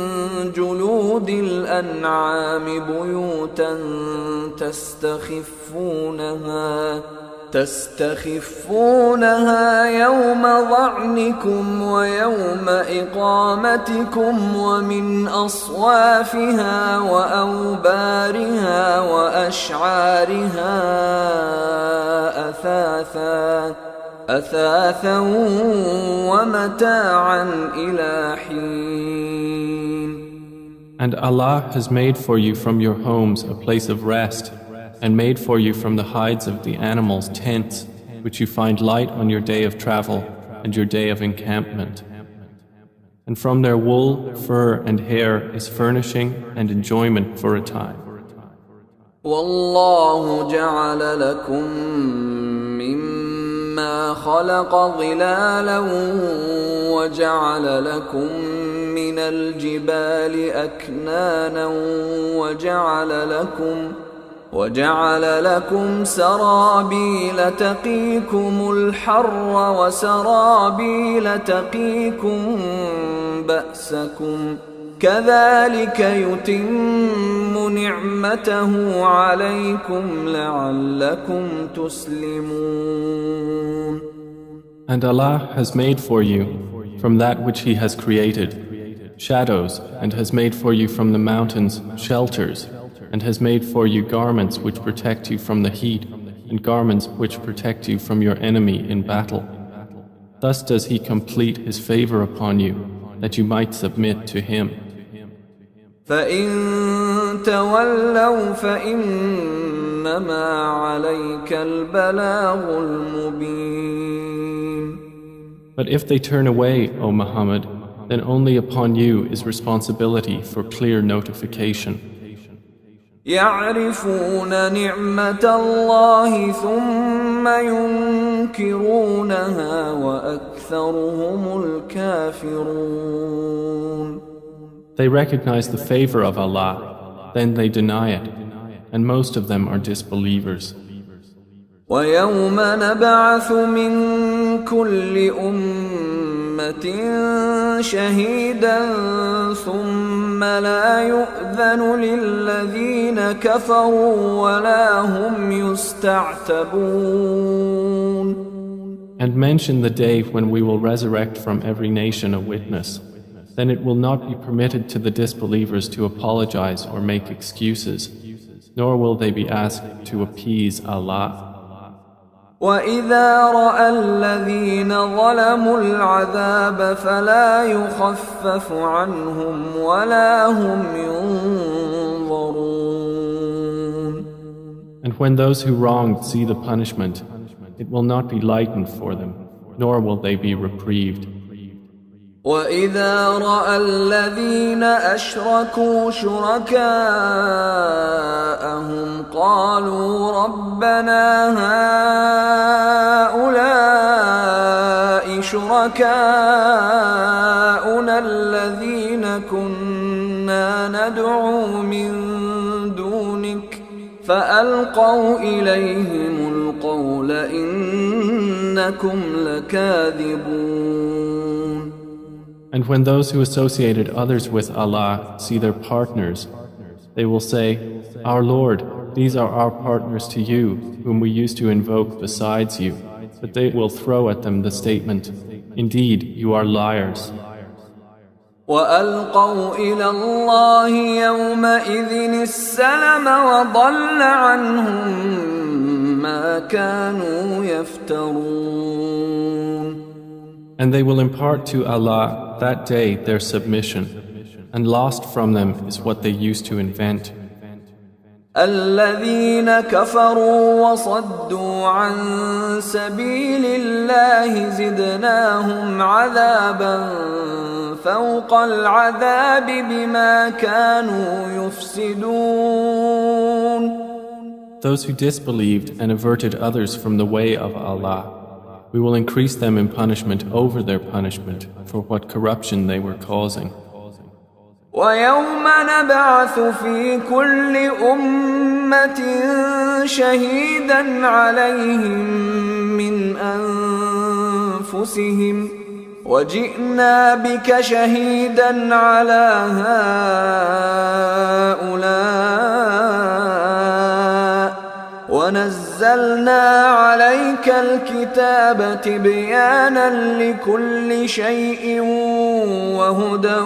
جلود الأنعام بيوتا تستخفونها يوم ظعنكم ويوم إقامتكم ومن أصوافها وأوبارها وأشعارها أثاثا ومتاعا إلى حين. And Allah has made for you from your homes a place of rest, and made for you from the hides of the animals tents, which you find light on your day of travel and your day of encampment. And from their wool, fur, and hair is furnishing and enjoyment for a time. والله جعل لكم مما خلق ظلالا وجعل لكم من الجبال أكنانا وجعل لكم سرابيل تقيكم الحر وسرابيل تقيكم بأسكم كذلك يتم نعمته عليكم لعلكم تسلمون. And Allah has made for you from that which He has created shadows, and has made for you from the mountains shelters, and has made for you garments which protect you from the heat, and garments which protect you from your enemy in battle. Thus does He complete His favor upon you, that you might submit to Him. فَإِن تَوَلَّوْا فَإِنَّمَا عَلَيْكَ الْبَلَاغُ الْمُبِينُ. But if they turn away, O Muhammad, then only upon you is responsibility for clear notification. يعرفون نعمة الله ثم ينكرونها وأكثرهم الكافرون. They recognize the favor of Allah, then they deny it, and most of them are disbelievers. ويوم نبعث من كل أمة شهيدا ثم لا يؤذن للذين كفروا ولا هم يستعتبون. And mention the day when we will resurrect from every nation a witness. Then it will not be permitted to the disbelievers to apologize or make excuses, nor will they be asked to appease Allah. وَإِذَا رَأَى الَّذِينَ ظَلَمُوا الْعَذَابَ فَلَا يُخَفَّفُ عَنْهُمْ وَلَا هُمْ يُنظَرُونَ. And when those who wronged see the punishment, it will not be lightened for them, nor will they be reprieved. وَإِذَا رَأَى الَّذِينَ أَشْرَكُوا شُرَكَاءَهُمْ قَالُوا رَبَّنَا هَؤُلَاءِ شُرَكَاؤُنَا الَّذِينَ كُنَّا نَدْعُو مِن دُونِكَ فألقوا إليهم القول إنكم لكاذبون. And when those who associated others with Allah see their partners, they will say, Our Lord, these are our partners to you, whom we used to invoke besides you. But they will throw at them the statement, Indeed, you are liars. وألقوا إلى الله يومئذ السلم وضل عنهم ما كانوا يفترون. And they will impart to Allah that day their submission, and lost from them is what they used to invent. الذين كفروا وصدوا عن سبيل الله زدناهم عذابا فوق العذاب بما كانوا يفسدون. Those who disbelieved and averted others from the way of Allah, we will increase them in punishment over their punishment for what corruption they were causing. ويوم نبعث في كل أمة شهيدا عليهم من أنفسهم وجئنا بك شهيدا على هؤلاء ونزلنا عليك الكتاب تبيانا لكل شيء وهدى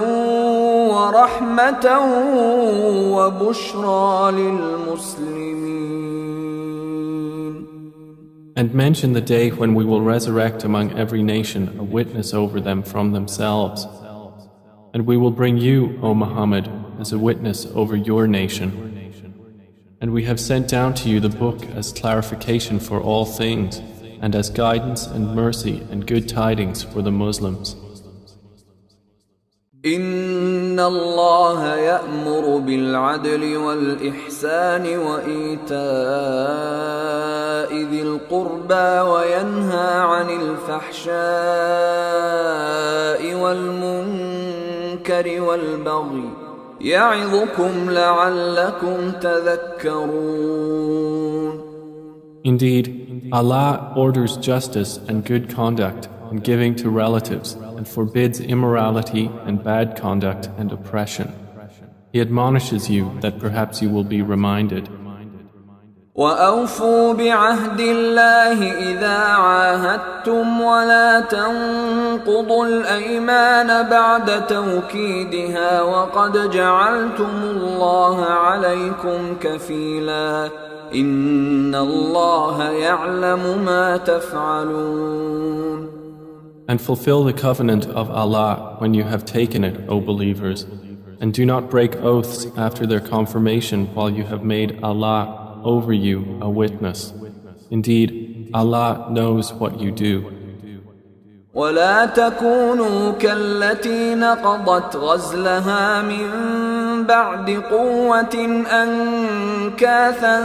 ورحمة وبشرى للمسلمين. And mention the day when we will resurrect among every nation a witness over them from themselves. And we will bring you, O Muhammad, as a witness over your nation. And we have sent down to you the book as clarification for all things, and as guidance and mercy and good tidings for the Muslims. إن الله يأمر بالعدل والإحسان وإيتاء ذي القربى وينهى عن الفحشاء والمنكر والبغي يعظكم لعلكم تذكرون. Indeed, Allah orders justice and good conduct and giving to relatives and forbids immorality and bad conduct and oppression. He admonishes you that perhaps you will be reminded. وأوفوا بعهد الله إذا عاهدتم ولا تنقضوا الأيمان بعد توكيدها وقد جعلتم الله عليكم كفيلا إن الله يعلم ما تفعلون. And fulfill the covenant of Allah when you have taken it, O believers, and do not break oaths after their confirmation while you have made Allah over you a witness. Indeed, Allah knows what you do. ولا تكونوا كالتي نقضت غزلها من بعد قوة أنكاثا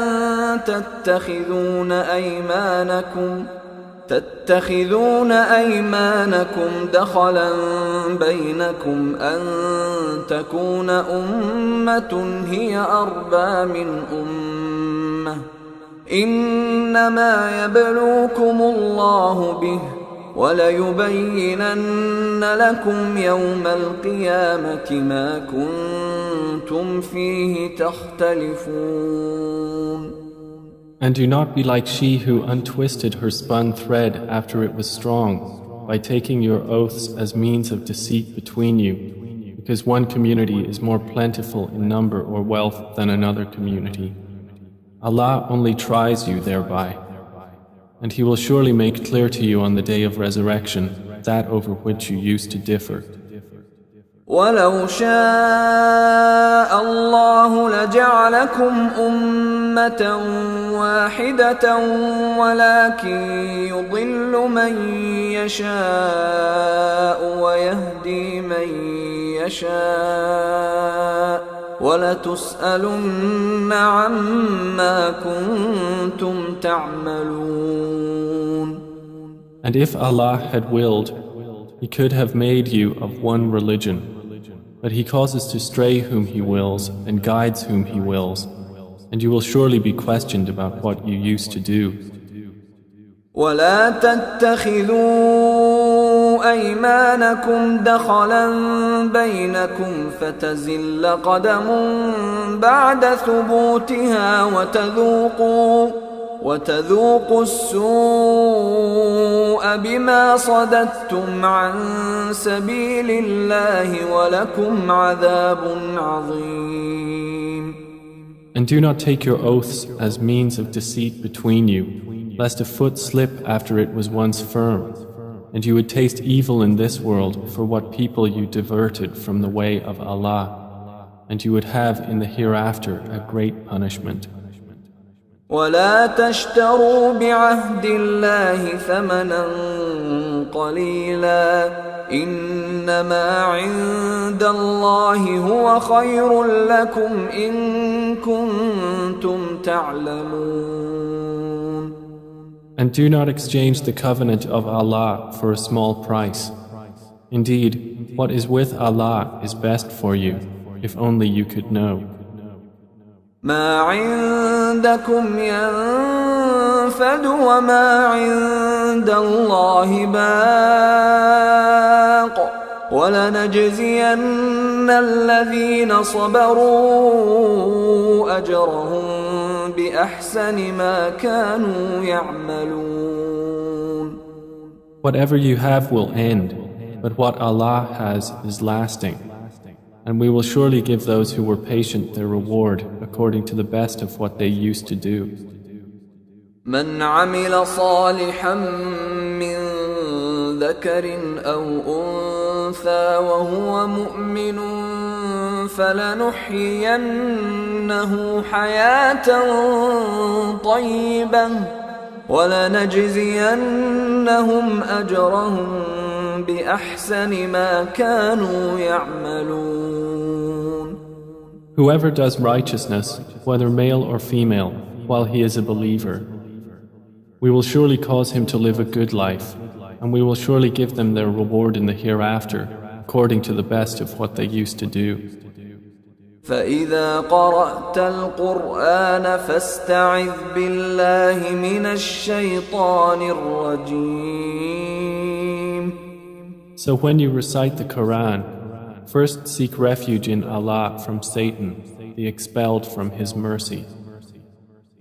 تتخذون أيمانكم دخلا بينكم أن تكون أمة هي أربى من أمة إنما يبلوكم الله به وليبينن لكم يوم القيامة ما كنتم فيه تختلفون. And do not be like she who untwisted her spun thread after it was strong, by taking your oaths as means of deceit between you, because one community is more plentiful in number or wealth than another community. Allah only tries you thereby, and He will surely make clear to you on the day of resurrection that over which you used to differ. ولو شاء الله لجعلكم أمة واحدة ولكن يضل من يشاء ويهدي من يشاء ولتسألن عما كنتم تعملون. And if Allah had willed, He could have made you of one religion. But He causes to stray whom He wills and guides whom He wills. and you will surely be questioned about what you used to do. ولا تتخذوا أيمانكم دخلا بينكم فتزل قدم بعد ثبوتها وتذوقوا السوء بما صددتم عن سبيل الله ولكم عذاب عظيم. And do not take your oaths as means of deceit between you, lest a foot slip after it was once firm, and you would taste evil in this world for what people you diverted from the way of Allah, and you would have in the hereafter a great punishment. ولا تشتروا بعهد الله ثمنا قليلا إنما عند الله هو خير لكم إن كنتم تعلمون. And do not exchange the covenant of Allah for a small price. Indeed, what is with Allah is best for you, if only you could know. ما عندكم ينفد وما عند الله باق ولنجزين الذين صبروا أجرهم بأحسن ما كانوا يعملون. Whatever you have will end, but what Allah has is lasting. And we will surely give those who were patient their reward according to the best of what they used to do. من عمل صالحا من ذكر أو أنثى وهو مؤمن فلنحيينه حياة طيبة ولنجزينهم أجرهم بأحسن ما كانوا يعملون. Whoever does righteousness, whether male or female, while he is a believer, we will surely cause him to live a good life, and we will surely give them their reward in the hereafter, according to the best of what they used to do. فإذا قرأت القرآن فاستعذ بالله من الشيطان الرجيم. So when you recite the Quran, first seek refuge in Allah from Satan, the expelled from His mercy.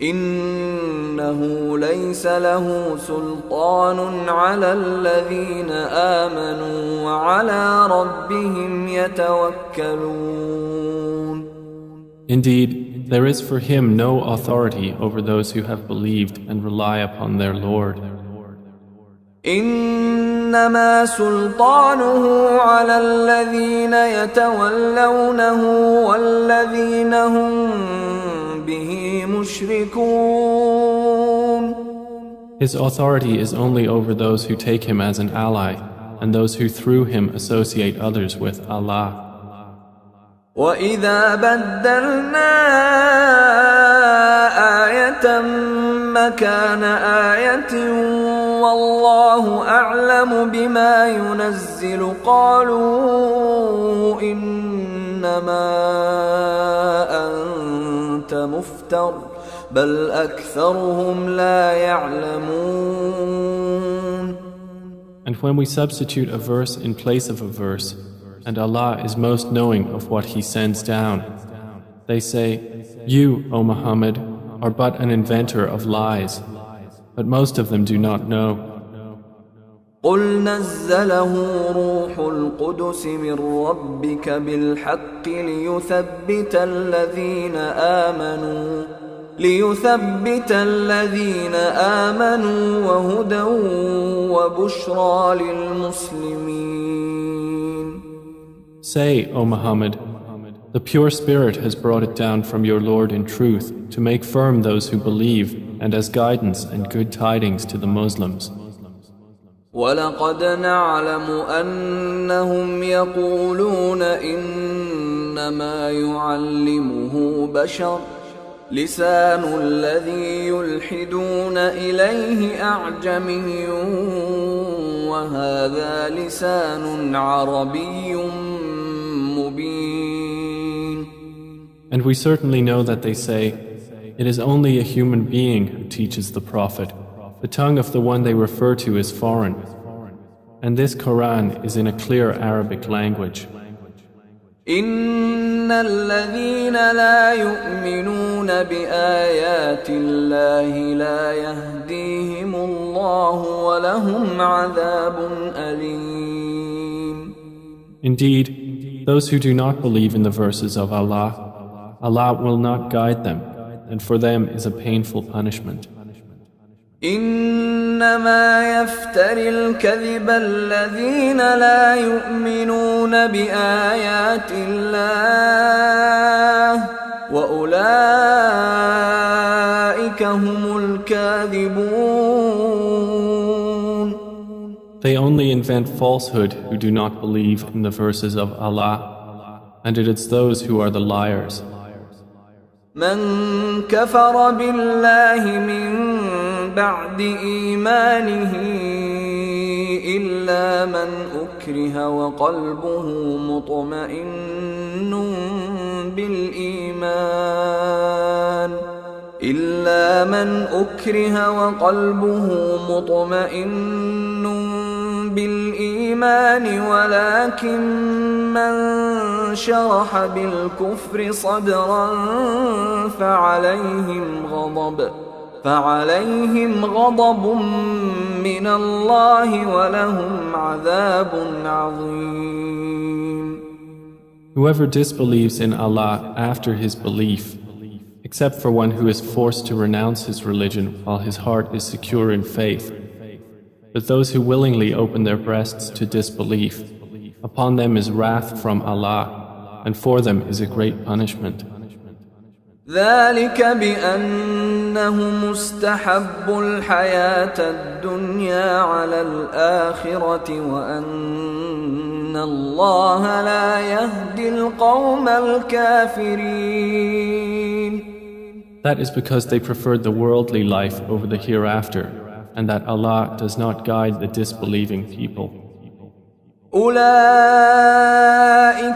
إنه ليس له سلطان على الذين آمنوا وعلى ربهم يتوكلون. Indeed, there is for him no authority over those who have believed and rely upon their Lord. إنما سلطانه على الذين يتولونه والذين هم به مشركون. His authority is only over those who take him as an ally and those who through him associate others with Allah. وَإِذَا بَدَّلْنَا آيَةً مَكَانَ آيَةٍ وَاللَّهُ أَعْلَمُ بِمَا يُنَزِّلُ قَالُوا إِنَّمَا أَنْتَ مُفْتَرٍ بَلْ أَكْثَرُهُمْ لَا يَعْلَمُونَ. And when we substitute a verse in place of a verse, and Allah is most knowing of what He sends down, they say, "You, O Muhammad, are but an inventor of lies," but most of them do not know. قُلْ نَزَّلَهُ رُوحُ الْقُدُسِ مِنْ رَبِّكَ بِالْحَقِّ ليثبت الذين آمنوا وهدى وبشرى للمسلمين. Say, O Muhammad, the pure Spirit has brought it down from your Lord in truth to make firm those who believe and as guidance and good tidings to the Muslims. وَلَقَدْ نَعْلَمُ أَنَّهُمْ يَقُولُونَ إِنَّمَا يُعَلِّمُهُ بَشَرٌ لسان الذي يلحدون إليه أعجمي وهذا لسان عربي مبين. And we certainly know that they say, It is only a human being who teaches the Prophet. The tongue of the one they refer to is foreign. And this Quran is in a clear Arabic language. إن الذين لا يؤمنون بآيات الله لا يهديهم الله ولهم عذاب أليم. Indeed, those who do not believe in the verses of Allah, Allah will not guide them, and for them is a painful punishment. إنما يفتري الكذب الذين لا يؤمنون بآيات الله وأولئك هم الكاذبون. They only invent falsehood who do not believe in the verses of Allah, and it is those who are the liars. من كفر بالله من بعد إيمانه إلا من أكره وقلبه مطمئن بالإيمان ولكن من شرح بالكفر صدرا فعليهم غضب من الله ولهم عذاب عظيم. Whoever disbelieves in Allah after his belief, except for one who is forced to renounce his religion while his heart is secure in faith, but those who willingly open their breasts to disbelief, upon them is wrath from Allah, and for them is a great punishment. ذلك بأنهم استحبوا الحياة الدنيا على الآخرة وأن الله لا يهدي القوم الكافرين. That is because they preferred the worldly life over the hereafter, and that Allah does not guide the disbelieving people. أولئك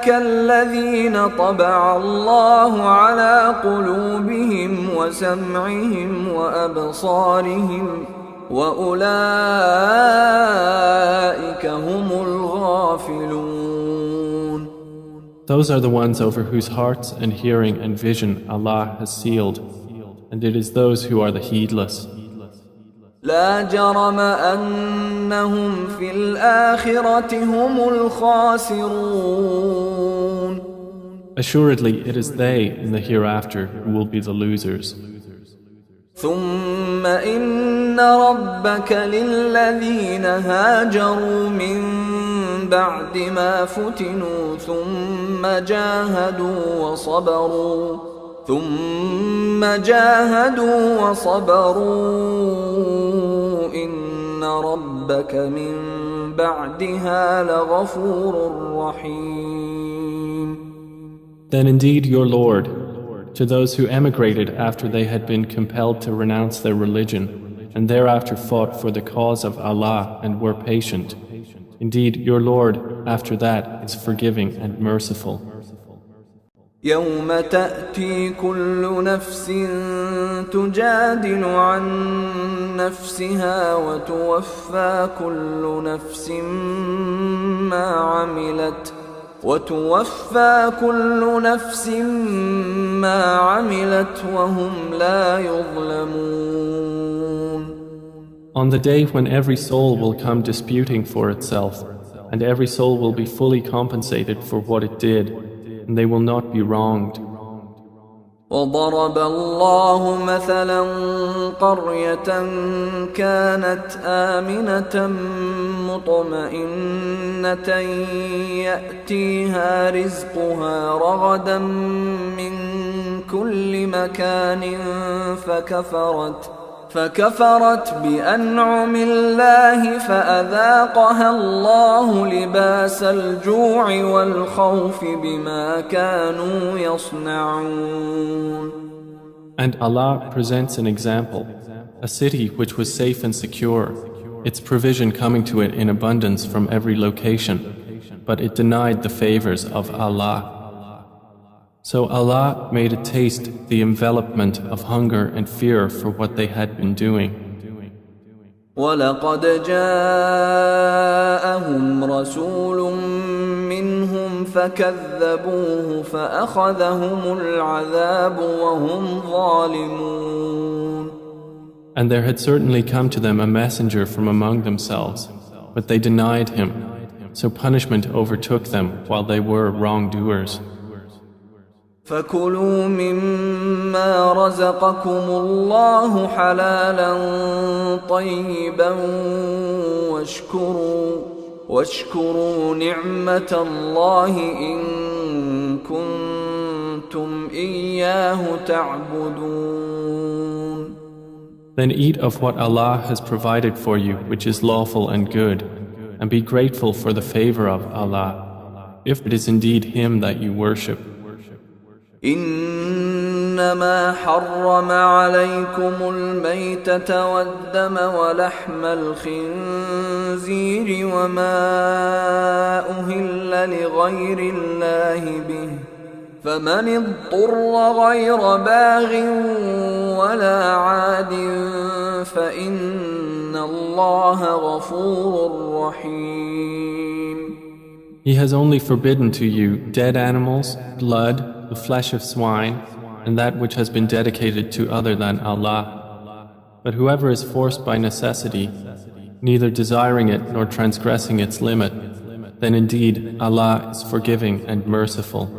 الذين طبع الله على قلوبهم وسمعهم وأبصارهم وأولئك هم الغافلون. Those are the ones over whose hearts and hearing and vision Allah has sealed, and it is those who are the heedless. لا جرم أنهم في الآخرة هم الخاسرون. Assuredly, it is they in the hereafter who will be the losers. ثم إن ربك للذين هاجروا من بعد ما فتنوا ثم جاهدوا وصبروا إن ربك من بعدها لغفور رحيم. Then indeed your Lord, to those who emigrated after they had been compelled to renounce their religion, and thereafter fought for the cause of Allah and were patient, indeed your Lord after that is forgiving and merciful. يوم تأتي كل نفس تجادل عن نفسها وتوفى كل نفس ما عملت وهم لا يظلمون. On the day when every soul will come disputing for itself, and every soul will be fully compensated for what it did, and they will not be wronged. وضرب الله مثلا قرية كانت آمنة مطمئنة يأتيها رزقها رغدا من كل مكان فكفرت بأنعم الله فأذاقها الله لباس الجوع والخوف بما كانوا يصنعون. And Allah presents an example, a city which was safe and secure, its provision coming to it in abundance from every location, but it denied the favors of Allah. So Allah made it taste the envelopment of hunger and fear for what they had been doing. وَلَقَدْ جَاءَهُمْ رَسُولٌ مِّنْهُمْ فَكَذَّبُوهُ فَأَخَذَهُمُ الْعَذَابُ وَهُمْ ظَالِمُونَ. And there had certainly come to them a messenger from among themselves, but they denied him, so punishment overtook them while they were wrongdoers. فَكُلُوا مِمَّا رَزَقَكُمُ اللَّهُ حَلَالًا طَيِّبًا واشكروا نِعْمَةَ اللَّهِ إِن كُنتُمْ إِيَّاهُ تَعْبُدُونَ. Then eat of what Allah has provided for you, which is lawful and good, and be grateful for the favor of Allah, if it is indeed Him that you worship. إنما حرم عليكم الميتة والدم ولحم الخنزير وما أهل لغير الله به فمن اضطر غير باغ ولا عاد فإن الله غفور رحيم. He has only forbidden to you dead animals, blood, the flesh of swine, and that which has been dedicated to other than Allah. But whoever is forced by necessity, neither desiring it nor transgressing its limit, then indeed Allah is forgiving and merciful.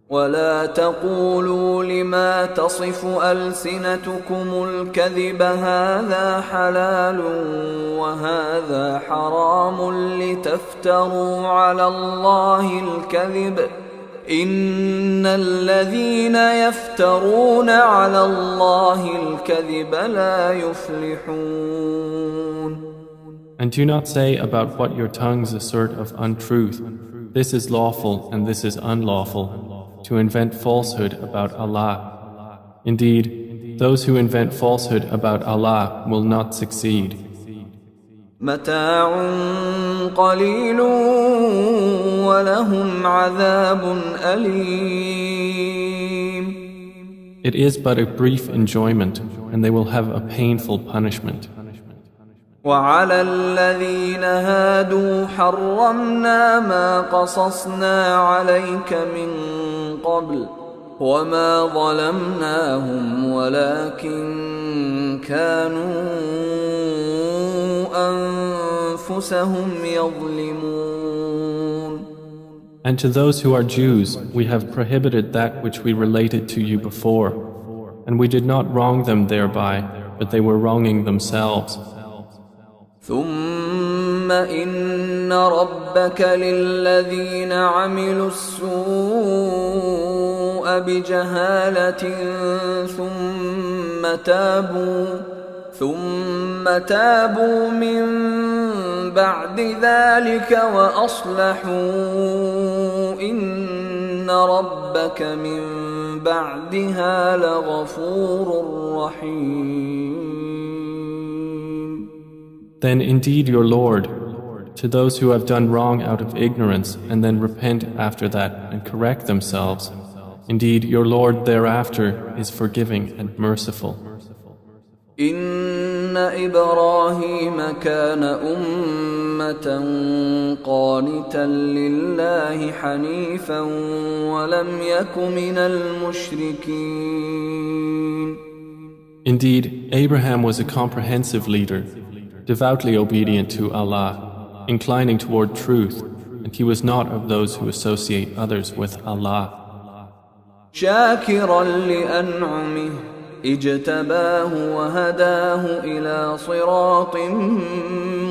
ولا تقولوا لما تصف ألسنتكم الكذب هذا حلال وهذا حرام لتفتروا على الله الكذب إن الذين يفترون على الله الكذب لا يفلحون. And do not say about what your tongues assert of untruth, this is lawful and this is unlawful, to invent falsehood about Allah. Indeed, those who invent falsehood about Allah will not succeed. متاع قليل ولهم عذاب أليم. It is but a brief enjoyment, and they will have a painful punishment. وعلى الذين هادوا حرمنا ما قصصنا عليك من قبل وما ظلمناهم ولكن كانوا أنفسهم يظلمون. And to those who are Jews, we have prohibited that which we related to you before, and we did not wrong them thereby, but they were wronging themselves. ثم إن ربك للذين عملوا السوء بجهالة ثم تابوا من بعد ذلك وأصلحوا إن ربك من بعدها لغفور رحيم. Then indeed your Lord, to those who have done wrong out of ignorance and then repent after that and correct themselves, indeed your Lord thereafter is forgiving and merciful. إن إبراهيم كان أمة قانتا لله حنيفا ولم يك من المشركين. Indeed, Abraham was a comprehensive leader, devoutly obedient to Allah, inclining toward truth, and he was not of those who associate others with Allah. شاكرا لأنعمه اجتباه وهداه إلى صراط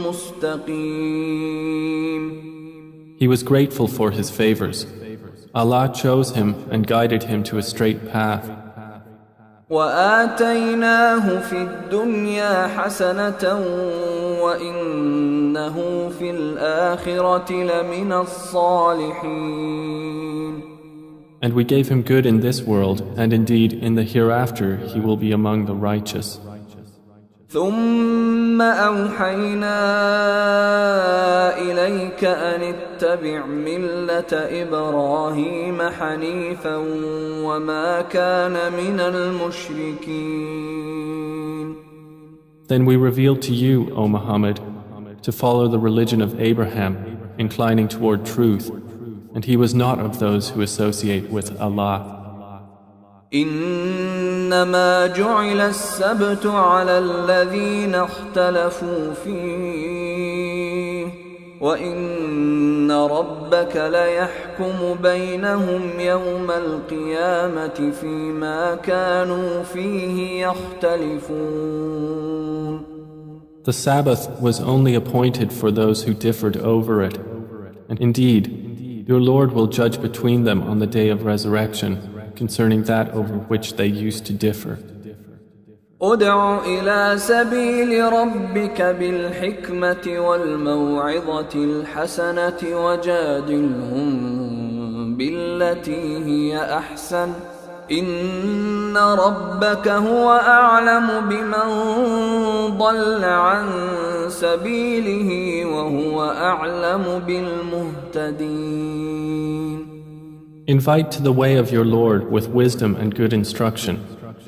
مستقيم. He was grateful for his favors. Allah chose him and guided him to a straight path. وآتيناه في الدنيا حسنة وإنه في الآخرة لمن الصالحين. And we gave him good in this world, and indeed in the hereafter he will be among the righteous. ثم أوحينا إليك أن اتبع ملة إبراهيم حنيفا وما كان من المشركين. Then we revealed to you, O Muhammad, to follow the religion of Abraham, inclining toward truth, and he was not of those who associate with Allah. إنما جعل السبت على الذين اختلفوا فيه وإن ربك ليحكم بينهم يوم القيامة فيما كانوا فيه يختلفون. The Sabbath was only appointed for those who differed over it, and indeed, your Lord will judge between them on the day of resurrection concerning that over which they used to differ. ادع إلى سبيل ربك بالحكمة والموعظة الحسنة وجادلهم بالتي هي أحسن إن ربك هو أعلم بمن ضل عن سبيله وهو أعلم بالمهتدين. Invite to the way of your Lord with wisdom and good instruction,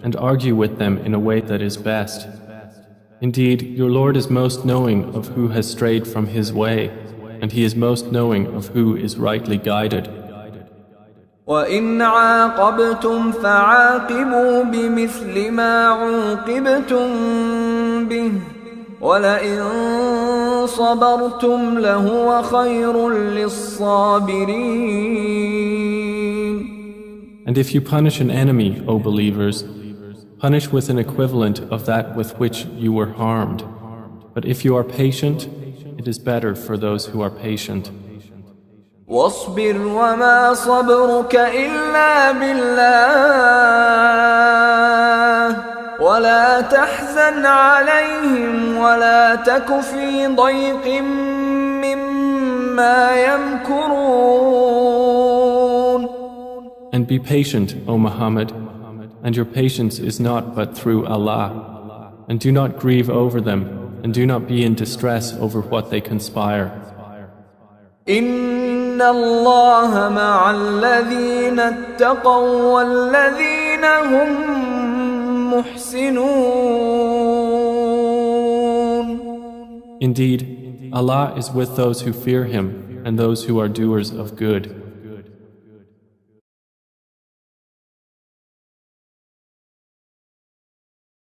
and argue with them in a way that is best. Indeed, your Lord is most knowing of who has strayed from his way, and he is most knowing of who is rightly guided. وَإِنْ عَاقَبْتُمْ فَعَاقِبُوا بِمِثْلِ مَا عُوقِبْتُمْ بِهِ وَلَئِنْ صَبَرْتُمْ لَهُوَ خَيْرٌ لِلصَّابِرِينَ. And if you punish an enemy, O believers, punish with an equivalent of that with which you were harmed. But if you are patient, it is better for those who are patient. واصبر وما صبرك إلا بالله ولا تحزن عليهم ولا تك في ضيق مما يمكرون. And be patient, O Muhammad, and your patience is not but through Allah. And do not grieve over them, and do not be in distress over what they conspire. إن الله مع الذين اتقوا والذين هم محسنون. Indeed, Allah is with those who fear Him and those who are doers of good.